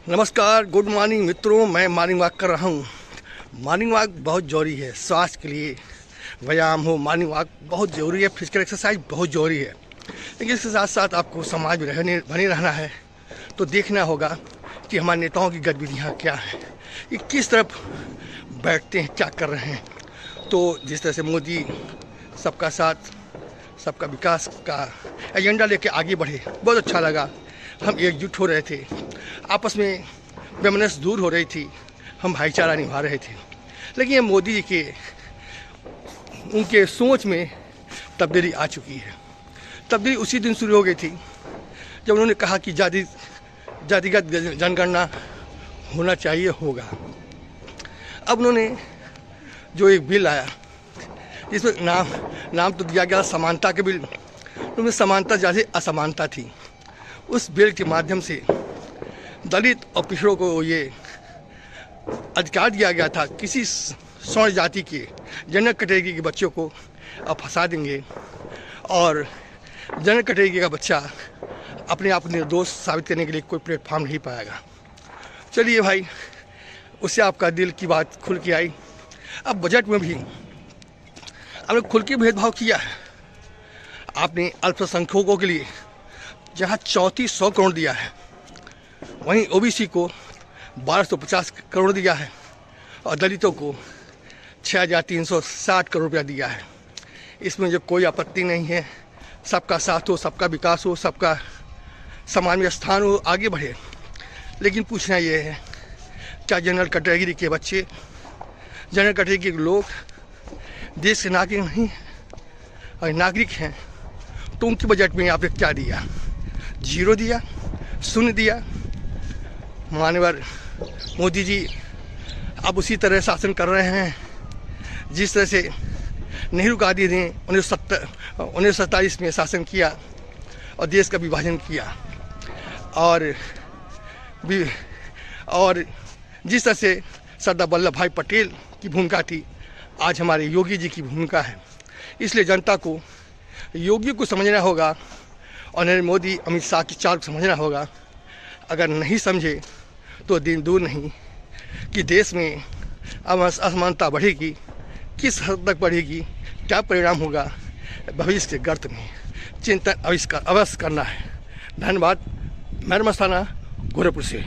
नमस्कार, good morning मित्रों। मैं मॉर्निंग वॉक कर रहा हूँ। मॉर्निंग वॉक बहुत ज़रूरी है, स्वास्थ्य के लिए व्यायाम हो, मॉर्निंग वॉक बहुत ज़रूरी है, फिजिकल एक्सरसाइज बहुत ज़रूरी है। लेकिन इसके साथ साथ आपको समाज में बने रहना है, तो देखना होगा कि हमारे नेताओं की गतिविधियाँ क्या हैं, ये किस तरफ बैठते हैं, क्या कर रहे हैं। तो जिस तरह से मोदी सबका साथ सबका विकास का एजेंडा लेके आगे बढ़े, बहुत अच्छा लगा। हम एकजुट हो रहे थे, आपस में वैमनस्य दूर हो रही थी, हम भाईचारा निभा रहे थे। लेकिन ये मोदी जी के उनके सोच में तब्दीली आ चुकी है। तब्दीली उसी दिन शुरू हो गई थी जब उन्होंने कहा कि जातिगत जनगणना होना चाहिए, होगा। अब उन्होंने जो एक बिल आया, जिसमें नाम तो दिया गया समानता के बिल, उसमें समानता ज़्यादा असमानता थी। उस बिल के माध्यम से दलित और पिछड़ों को ये अधिकार दिया गया था, किसी स्वर्ण जाति के जनरल कैटेगरी के बच्चों को अब फंसा देंगे और जनरल कैटेगरी का बच्चा अपने आप निर्दोष साबित करने के लिए कोई प्लेटफॉर्म नहीं पाएगा। चलिए भाई, उससे आपका दिल की बात खुल के आई। अब बजट में भी आपने खुल के भेदभाव किया है। आपने अल्पसंख्यकों के लिए जहाँ 3400 करोड़ दिया है, वहीं ओबीसी को 1250 करोड़ दिया है और दलितों को 6360 करोड़ रुपया दिया है। इसमें जो कोई आपत्ति नहीं है, सबका साथ हो, सबका विकास हो, सबका समाज में स्थान हो, आगे बढ़े। लेकिन पूछना ये है, क्या जनरल कैटेगरी के बच्चे, जनरल कैटेगरी के लोग देश के नागरिक नहीं और नागरिक हैं, तो उनके बजट में आपने क्या दिया? जीरो दिया, शून्य दिया। माननीय मोदी जी अब उसी तरह शासन कर रहे हैं जिस तरह से नेहरू गांधी ने 1947 में शासन किया और देश का विभाजन किया। और जिस तरह से सरदार वल्लभ भाई पटेल की भूमिका थी, आज हमारे योगी जी की भूमिका है। इसलिए जनता को योगी को समझना होगा और नरेंद्र मोदी अमित शाह की चाल को समझना होगा। अगर नहीं समझे तो दिन दूर नहीं कि देश में असमानता बढ़ेगी, किस हद तक बढ़ेगी, क्या परिणाम होगा, भविष्य के गर्त में चिंतन अवश्य करना है। धन्यवाद। मैं मस्ताना गोरखपुर से।